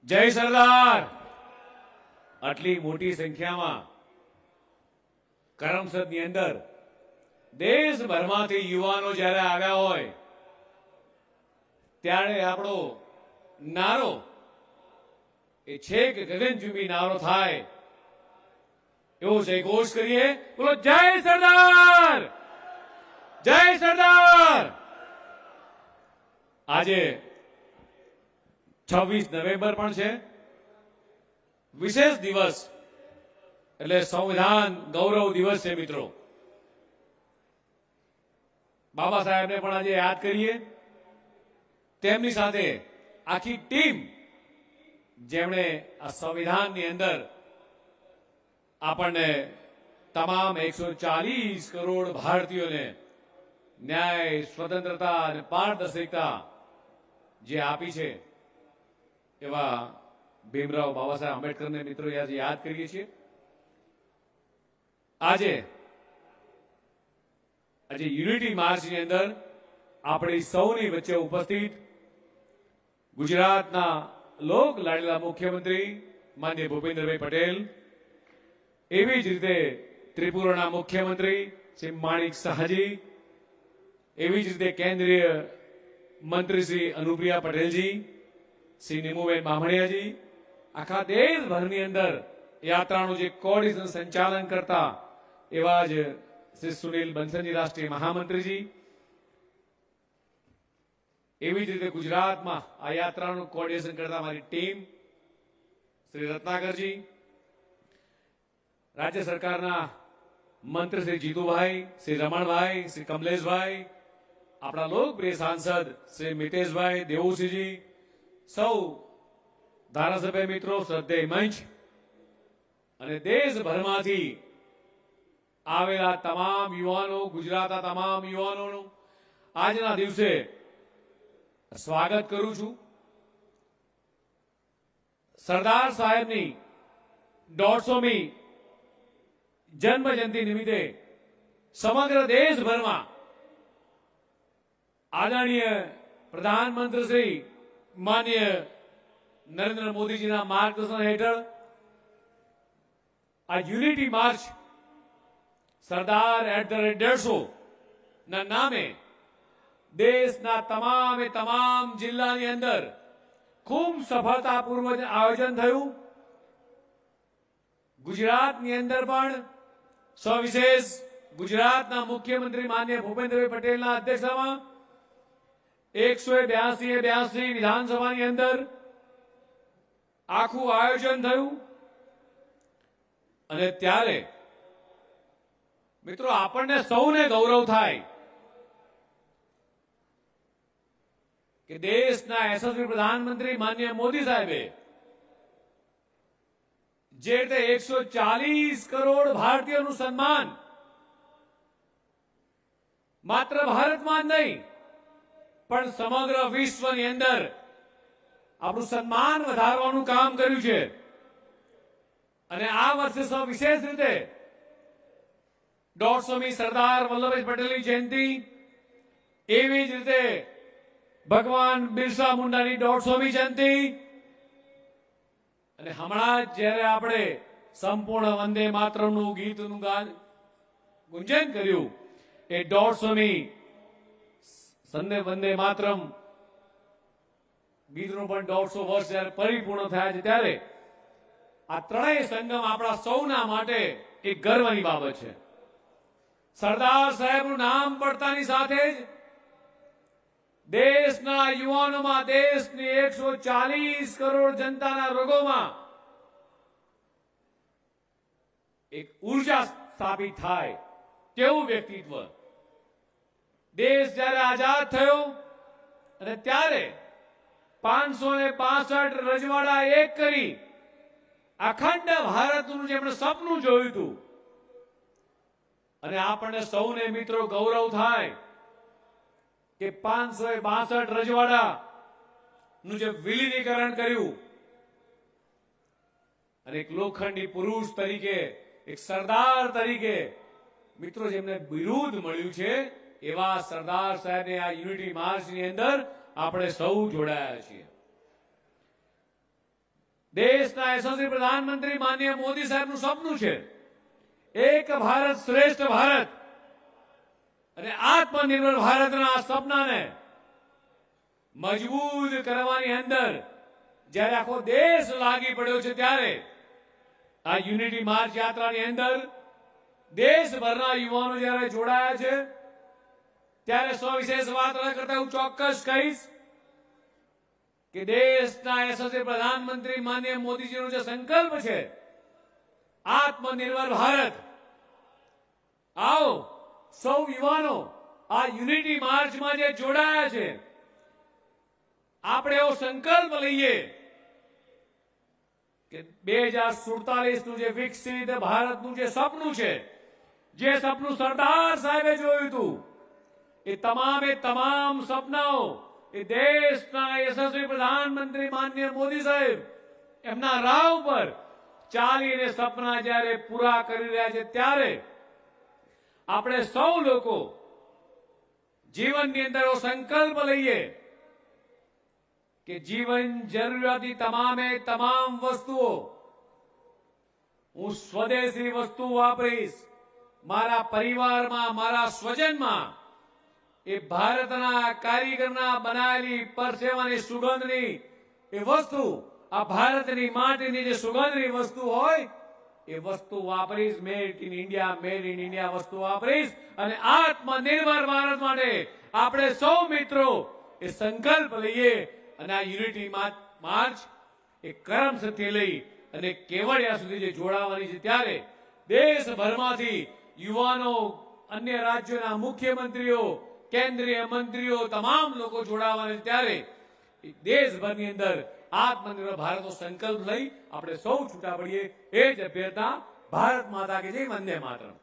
જય સરદાર। આટલી મોટી સંખ્યામાં કરમસદની અંદર દેશભરમાંથી યુવાનો જ્યારે આવ્યા હોય ત્યારે આપણો નારો એ છેક ગગનચુંબી નારો થાય એવો જયઘોષ કરીએ। બોલો જય સરદાર, જય સરદાર। આજે 26 નવેમ્બર પણ છે, વિશેષ દિવસ એટલે સંવિધાન ગૌરવ દિવસ છે। મિત્રો, બાબા સાહેબને પણ આજે યાદ કરીએ, તેમની સાથે આખી ટીમ જેમણે આ સંવિધાનની અંદર આપણને તમામ 140 કરોડ ભારતીયોને ન્યાય, સ્વતંત્રતા અને પારદર્શિકતા જે આપી છે એવા ભીમરાવ બાબા સાહેબ આંબેડકરને મિત્રો આજે યાદ કરીએ છીએ। આજે યુનિટી માર્ચની અંદર આપણી સૌની વચ્ચે ઉપસ્થિત ગુજરાતના લોક લાડલા મુખ્યમંત્રી માનનીય ભૂપેન્દ્રભાઈ પટેલ, એવી જ રીતે ત્રિપુરાના મુખ્યમંત્રી શ્રી માણિક શાહજી, એવી જ રીતે કેન્દ્રીય મંત્રી શ્રી અનુપ્રિયા પટેલજી, શ્રી નીમુબેન બામણિયાજી, આખા દેશભરની અંદર યાત્રાનું જે કોઓર્ડિનેશન સંચાલન કરતા એવા જ શ્રી સુનિલ બંસલજી રાષ્ટ્રીય મહામંત્રીજી, એવી જ રીતે ગુજરાતમાં આ યાત્રાનું કોઓર્ડિનેશન કરતા મારી ટીમ શ્રી રત્નાકરજી, રાજ્ય સરકારના મંત્રી શ્રી જીતુભાઈ, શ્રી રમણભાઈ, શ્રી કમલેશભાઈ, આપણા લોકપ્રિય સાંસદ શ્રી મિતેશભાઈ દેવુસિંહજી, સૌ ધારાસભ્ય મિત્રો, શ્રદ્ધેય મંચ અને દેશભરમાંથી આવેલા તમામ યુવાનો, ગુજરાતના તમામ યુવાનોનું આજના દિવસે સ્વાગત કરું છું। સરદાર સાહેબની 150મી જન્મ જયંતિ નિમિત્તે સમગ્ર દેશભરમાં આદરણીય પ્રધાનમંત્રી શ્રી માનનીય નરેન્દ્ર મોદીજીના માર્ગદર્શન હેઠળ આ યુનિટી માર્ચ સરદાર @150 ના નામે દેશના તમામ જિલ્લાની અંદર ખૂબ સફળતાપૂર્વક આયોજન થયું। ગુજરાતની અંદર પણ સવિશેષ ગુજરાતના મુખ્યમંત્રી માનનીય ભૂપેન્દ્રભાઈ પટેલના અધ્યક્ષતામાં 182 વિધાનસભાની અંદર આખું આયોજન થયું। અને ત્યારે મિત્રો આપણને સૌને ગૌરવ થાય કે દેશના યશસ્વી પ્રધાનમંત્રી માનનીય મોદી સાહેબે જે રીતે 140 કરોડ ભારતીયોનું સન્માન માત્ર ભારતમાં જ નહીં પણ સમગ્ર વિશ્વની અંદર આપણું સન્માન વધારવાનું કામ કર્યું છે। અને આ વર્ષે વિશેષ રીતે 150મી સરદાર વલ્લભભાઈ પટેલની જયંતિ, એવી જ રીતે ભગવાન બિરસા મુંડાની 150મી જયંતિ, અને હમણાં જ્યારે આપણે સંપૂર્ણ વંદે માતરમનું ગીતનું ગુંજન કર્યું, એ 150મી વંદે માતરમ ગીતનું પણ 150 વર્ષ જયારે પરિપૂર્ણ થયા છે, ત્યારે આ ત્રણેય સંગમ આપણા સૌના માટે એક ગર્વની બાબત છે। સરદાર સાહેબનું નામ પડતાની સાથે જ દેશના યુવાનોમાં, દેશની 140 કરોડ જનતાના રોગોમાં એક ઉર્જા સ્થાપિત થાય તેવું વ્યક્તિત્વ। દેશ જયારે આઝાદ થયો અને ત્યારે 565 રજવાડા એક કરી અખંડ ભારતનું જેમણે સપનું જોયું હતું, અને આપણને સૌને મિત્રો ગૌરવ થાય કે 562 રજવાડા નું જે વિલીનીકરણ કર્યું, અને એક લોખંડી પુરુષ તરીકે, એક સરદાર તરીકે મિત્રો જેમને બિરુદ મળ્યું છે, એવા સરદાર સાહેબને આ યુનિટી માર્ચની અંદર આપણે સૌ જોડાયા છીએ। દેશના યશસ્વી પ્રધાનમંત્રી માનનીય મોદી સાહેબનું સપનું છે એક ભારત શ્રેષ્ઠ ભારત અને આત્મનિર્ભર ભારતના આ સપનાને મજબૂત કરવાની અંદર જ્યારે આખો દેશ લાગી પડ્યો છે ત્યારે આ યુનિટી માર્ચ યાત્રાની અંદર દેશભરના યુવાનો જ્યારે જોડાયા છે ત્યારે સવિશેષ વાત ન કરતા હું ચોક્કસ કહીશ કે દેશના યશસ્વી પ્રધાનમંત્રી માનનીય મોદીજીનો જે સંકલ્પ છે આત્મનિર્ભર ભારત, આવો સૌ યુવાનો આ યુનિટી માર્ચમાં જે જોડાયા છે આપણે એવો સંકલ્પ લઈએ કે 2047 નું જે વિકસિત ભારતનું જે સપનું છે, જે સપનું સરદાર સાહેબે જોયું હતું, એ તમામ સપનાઓ એ દેશના યશસ્વી પ્રધાનમંત્રી માનનીય મોદી સાહેબ એમના રાહ પર ચાલીને સપના જ્યારે પૂરા કરી રહ્યા છે ત્યારે આપણે સૌ લોકો જીવનની અંદર સંકલ્પ લઈએ કે જીવન જરૂરિયાતની તમામ વસ્તુઓ હું સ્વદેશી વસ્તુ વાપરીશ, મારા પરિવારમાં, મારા સ્વજનમાં એ ભારતના કારીગરના બનાવેલી પરસેવાની સુગંધની એ વસ્તુ, આ ભારતની માટીની જે સુગંધની વસ્તુ હોય એ વસ્તુ વાપરીશ, મેડ ઇન ઇન્ડિયા વસ્તુ વાપરીશ અને આત્મનિર્ભર ભારત માટે આપણે સૌ મિત્રો એ સંકલ્પ લઈએ અને આ યુનિટી માર્ચ એ કરમસદથી લઈ અને કેવડિયા સુધી જે જોડાવાની છે ત્યારે દેશભરમાંથી યુવાનો, અન્ય રાજ્યોના મુખ્યમંત્રીઓ, કેન્દ્રીય મંત્રીઓ તમામ લોકો જોડાવાના છે ત્યારે દેશભરની અંદર આત્મનિર્ભર ભારતનો સંકલ્પ લઈ આપણે સૌ છૂટા પડીએ. એ જ અભ્યર્થના. ભારત માતા કી જય, વંદે માતરમ.